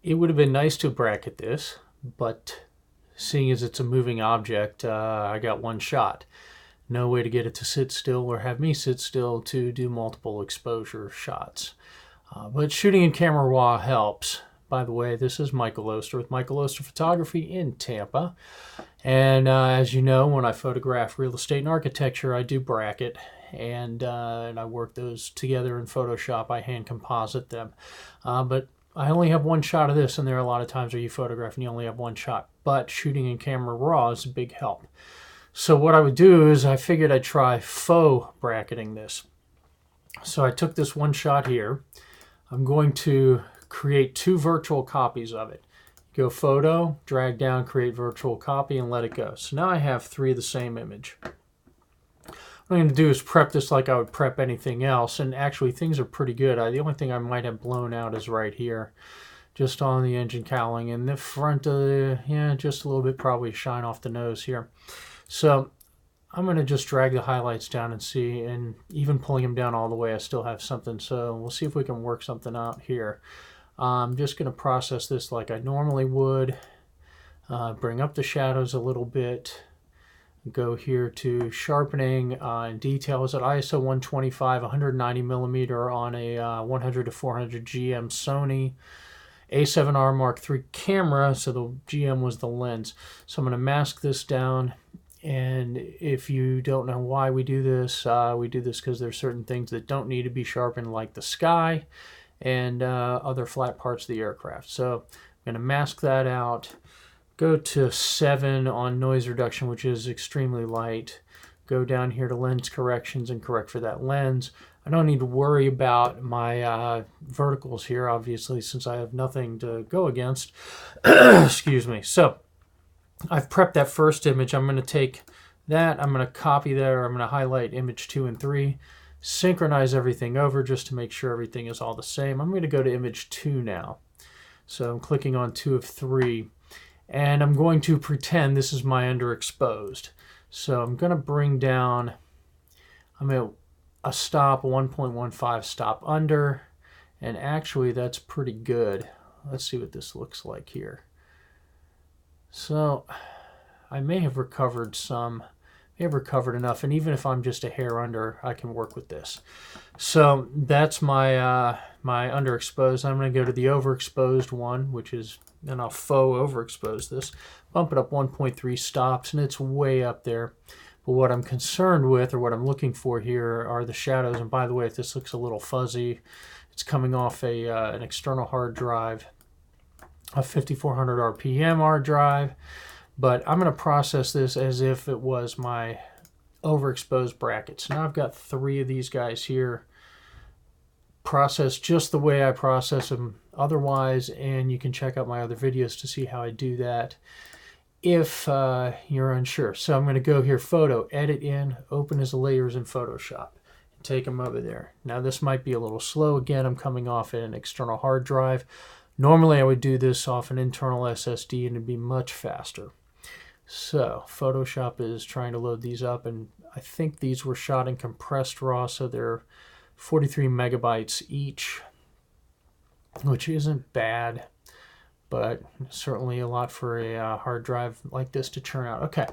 It would have been nice to bracket this, but seeing as it's a moving object, I got one shot. No way to get it to sit still or have me sit still to do multiple exposure shots. But shooting in camera raw helps. By the way, this is Michael Oster with Michael Oster Photography in Tampa. And as you know, when I photograph real estate and architecture, I do bracket. And I work those together in Photoshop. I hand composite them. But I only have one shot of this, and there are a lot of times where you photograph and you only have one shot. But shooting in camera raw is a big help. So what I would do is I figured I'd try faux bracketing this. So I took this one shot here. I'm going to create two virtual copies of it. Go photo, drag down, create virtual copy, and let it go. So now I have three of the same image. What I'm going to do is prep this like I would prep anything else, and actually things are pretty good. The only thing I might have blown out is right here, just on the engine cowling, and the front of the, just a little bit, probably shine off the nose here. So I'm going to just drag the highlights down and see, and even pulling them down all the way, I still have something. So we'll see if we can work something out here. I'm just going to process this like I normally would. Bring up the shadows a little bit. Go here to sharpening and details at ISO 125, 190 millimeter on a 100 to 400 GM Sony A7R Mark III camera. So the GM was the lens. So I'm going to mask this down. And if you don't know why we do this because there's certain things that don't need to be sharpened, like the sky and other flat parts of the aircraft. So I'm going to mask that out. Go to 7 on noise reduction, which is extremely light. Go down here to lens corrections and correct for that lens. I don't need to worry about my verticals here, obviously, since I have nothing to go against. Excuse me. So I've prepped that first image. I'm going to take that, I'm going to copy that, or I'm going to highlight image 2 and 3, synchronize everything over just to make sure everything is all the same. I'm going to go to image 2 now. So I'm clicking on 2 of 3. And I'm going to pretend this is my underexposed. So I'm going to bring down, I'm at a stop, 1.15 stop under, and actually that's pretty good. Let's see what this looks like here. So I may have recovered some, may have recovered enough, and even if I'm just a hair under, I can work with this. So that's my my underexposed. I'm going to go to the overexposed one, which is, and I'll faux overexpose this, bump it up 1.3 stops, and it's way up there. But what I'm concerned with, or what I'm looking for here, are the shadows. And by the way, if this looks a little fuzzy, it's coming off an external hard drive, a 5400 RPM hard drive. But I'm going to process this as if it was my overexposed brackets. Now I've got 3 of these guys here, processed just the way I process them otherwise, and you can check out my other videos to see how I do that if you're unsure. So I'm going to go here, photo, edit in, open as layers in Photoshop, and take them over there. Now this might be a little slow. Again, I'm coming off an external hard drive. Normally I would do this off an internal SSD and it'd be much faster. So Photoshop is trying to load these up, and I think these were shot in compressed RAW, so they're 43 megabytes each, which isn't bad, but certainly a lot for a hard drive like this to churn out. Okay,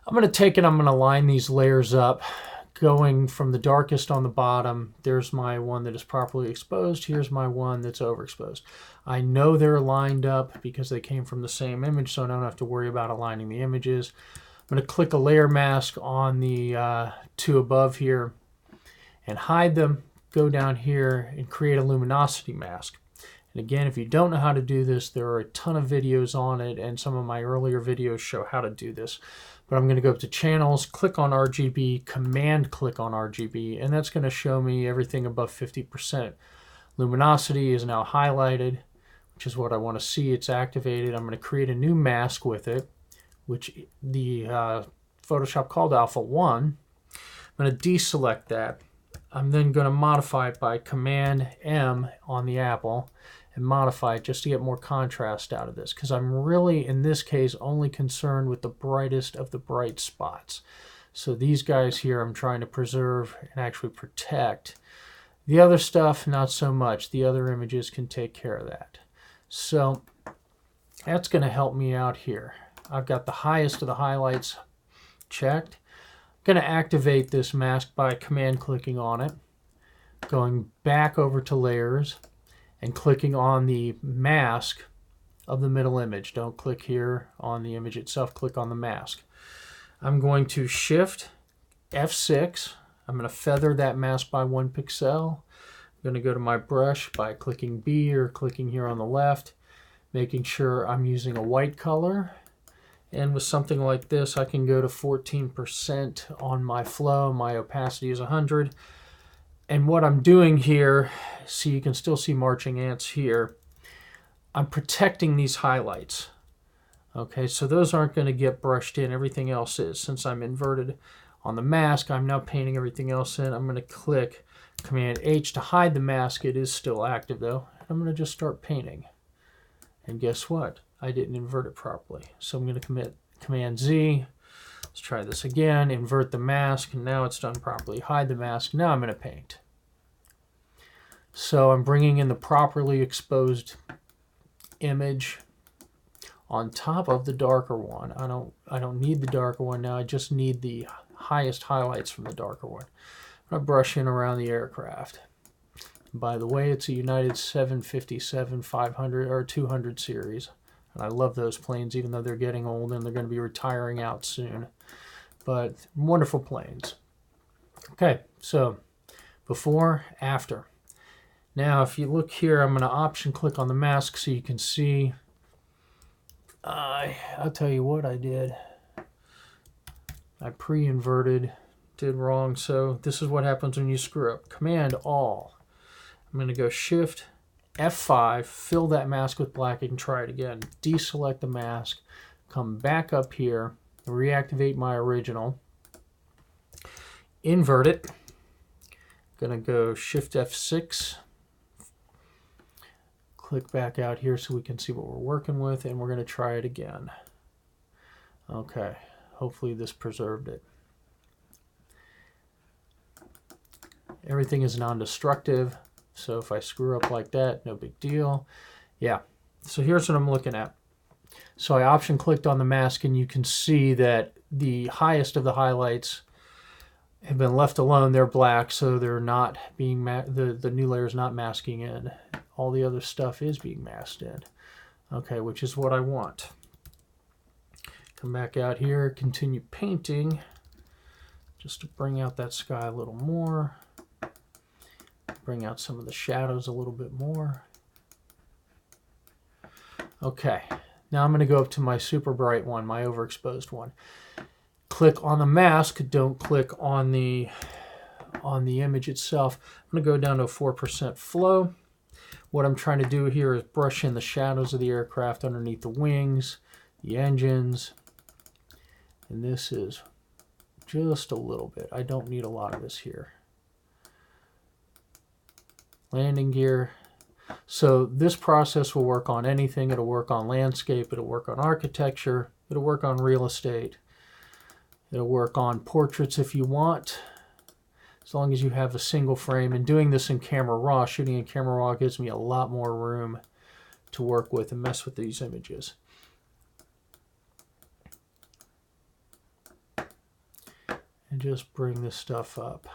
I'm going to take it, I'm going to line these layers up, going from the darkest on the bottom. There's my one that is properly exposed. Here's my one that's overexposed. I know they're lined up because they came from the same image, so I don't have to worry about aligning the images. I'm going to click a layer mask on the 2 above here and hide them. Go down here and create a luminosity mask. And again, if you don't know how to do this, there are a ton of videos on it, and some of my earlier videos show how to do this. But I'm going to go up to channels, click on RGB, command click on RGB, and that's going to show me everything above 50%. Luminosity is now highlighted, which is what I want to see. It's activated. I'm going to create a new mask with it, which the Photoshop called Alpha 1. I'm going to deselect that. I'm then going to modify it by Command M on the Apple and modify it just to get more contrast out of this, because I'm really, in this case, only concerned with the brightest of the bright spots. So these guys here I'm trying to preserve and actually protect. The other stuff, not so much. The other images can take care of that. So that's going to help me out here. I've got the highest of the highlights checked. I'm going to activate this mask by command clicking on it, going back over to layers and clicking on the mask of the middle image. Don't click here on the image itself, click on the mask. I'm going to shift F6. I'm going to feather that mask by 1 pixel. I'm going to go to my brush by clicking B or clicking here on the left, making sure I'm using a white color. And with something like this, I can go to 14% on my flow. My opacity is 100. And what I'm doing here, see, you can still see marching ants here. I'm protecting these highlights. Okay, so those aren't going to get brushed in. Everything else is. Since I'm inverted on the mask, I'm now painting everything else in. I'm going to click Command H to hide the mask. It is still active though. I'm going to just start painting. And guess what? I didn't invert it properly. So I'm going to commit Command Z. Let's try this again. Invert the mask. And now it's done properly. Hide the mask. Now I'm going to paint. So I'm bringing in the properly exposed image on top of the darker one. I don't need the darker one now. I just need the highest highlights from the darker one. I'm going to brush in around the aircraft. By the way, it's a United 757 500 or 200 series. And I love those planes, even though they're getting old and they're going to be retiring out soon. But wonderful planes. Okay, so before, after. Now, if you look here, I'm going to option click on the mask so you can see. I'll tell you what I did. I pre-inverted, did wrong. So this is what happens when you screw up. Command All. I'm going to go Shift F5, fill that mask with black, and try it again. Deselect the mask, come back up here, reactivate my original, invert it. Going to go Shift F6, click back out here so we can see what we're working with, and we're going to try it again. Okay, hopefully this preserved it. Everything is non-destructive. So if I screw up like that, no big deal. Yeah, so here's what I'm looking at. So I option clicked on the mask and you can see that the highest of the highlights have been left alone. They're black, so they're not being, the new layer is not masking in. All the other stuff is being masked in. Okay, which is what I want. Come back out here, continue painting, just to bring out that sky a little more. Bring out some of the shadows a little bit more. Okay, now I'm going to go up to my super bright one, my overexposed one. Click on the mask, don't click on the image itself. I'm going to go down to a 4% flow. What I'm trying to do here is brush in the shadows of the aircraft underneath the wings, the engines, and this is just a little bit. I don't need a lot of this here. Landing gear. So this process will work on anything. It'll work on landscape, it'll work on architecture, it'll work on real estate, it'll work on portraits if you want, as long as you have a single frame. And doing this in Camera Raw, shooting in Camera Raw, gives me a lot more room to work with and mess with these images. And just bring this stuff up.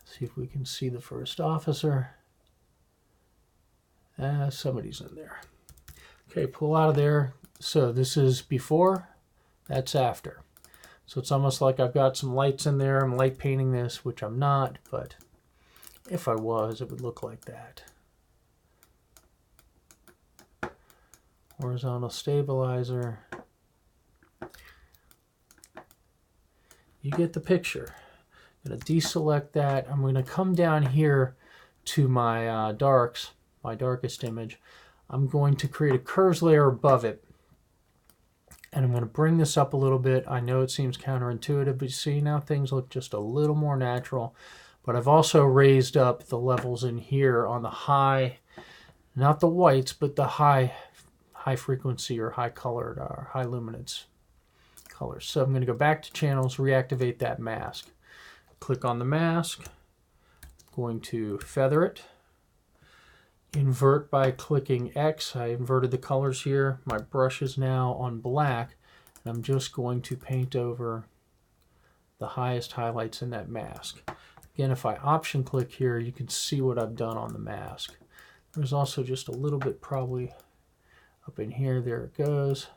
See if we can see the first officer. Somebody's in there. Okay, pull out of there. So this is before, that's after. So it's almost like I've got some lights in there. I'm light painting this, which I'm not, but if I was, it would look like that. Horizontal stabilizer. You get the picture. I'm going to deselect that. I'm going to come down here to my darks, my darkest image. I'm going to create a curves layer above it. And I'm going to bring this up a little bit. I know it seems counterintuitive, but you see now things look just a little more natural. But I've also raised up the levels in here on the high, not the whites, but the high high frequency or high colored or high luminance colors. So I'm going to go back to channels, reactivate that mask. Click on the mask, going to feather it, invert by clicking X. I inverted the colors here. My brush is now on black, and I'm just going to paint over the highest highlights in that mask. Again, if I option click here, you can see what I've done on the mask. There's also just a little bit probably up in here. There it goes.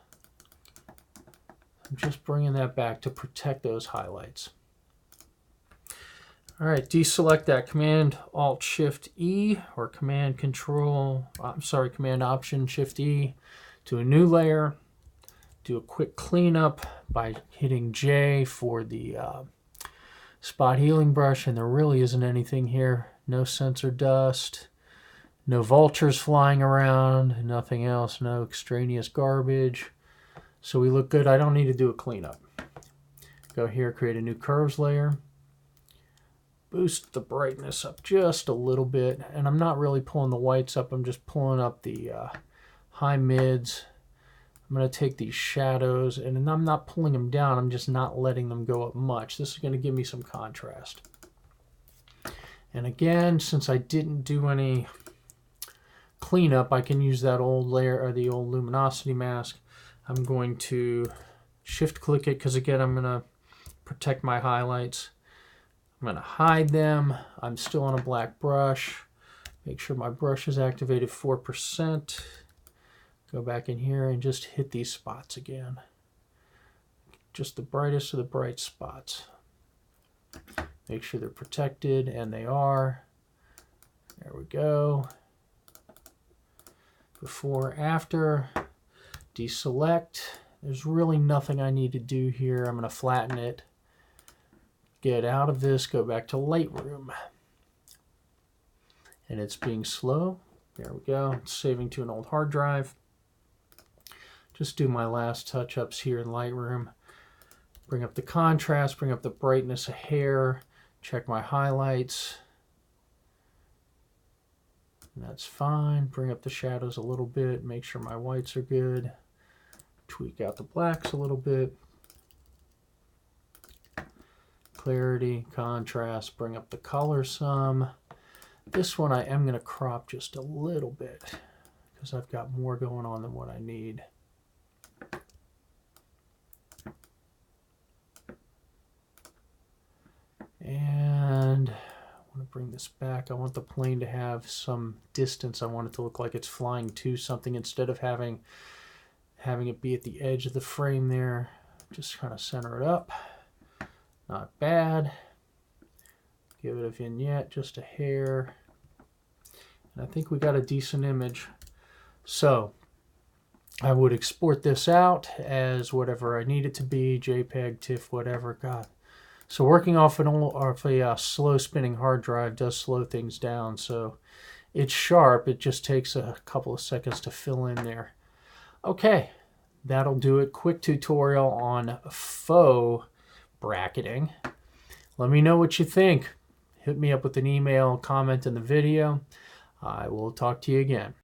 I'm just bringing that back to protect those highlights. All right, deselect that Command Alt Shift E or Command Option Shift E to a new layer. Do a quick cleanup by hitting J for the spot healing brush, and there really isn't anything here. No sensor dust, no vultures flying around, nothing else, no extraneous garbage. So we look good. I don't need to do a cleanup. Go here, create a new curves layer. Boost the brightness up just a little bit, and I'm not really pulling the whites up, I'm just pulling up the high mids. I'm going to take these shadows, and I'm not pulling them down, I'm just not letting them go up much. This is going to give me some contrast. And again, since I didn't do any cleanup, I can use that old layer or the old luminosity mask. I'm going to shift click it because again I'm going to protect my highlights. I'm going to hide them. I'm still on a black brush. Make sure my brush is activated 4%. Go back in here and just hit these spots again. Just the brightest of the bright spots. Make sure they're protected, and they are. There we go. Before, after, deselect. There's really nothing I need to do here. I'm going to flatten it. Get out of this, go back to Lightroom. And it's being slow. There we go. It's saving to an old hard drive. Just do my last touch-ups here in Lightroom. Bring up the contrast, bring up the brightness a hair, check my highlights. And that's fine. Bring up the shadows a little bit, make sure my whites are good. Tweak out the blacks a little bit. Clarity, contrast, bring up the color some. This one I am going to crop just a little bit because I've got more going on than what I need. And I want to bring this back. I want the plane to have some distance. I want it to look like it's flying to something instead of having it be at the edge of the frame there. Just kind of center it up. Not bad. Give it a vignette, just a hair. And I think we got a decent image. So I would export this out as whatever I need it to be, JPEG, TIFF, whatever. God. So working off a slow spinning hard drive does slow things down. So it's sharp. It just takes a couple of seconds to fill in there. Okay, that'll do it. Quick tutorial on faux bracketing. Let me know what you think. Hit me up with an email, comment in the video. I will talk to you again.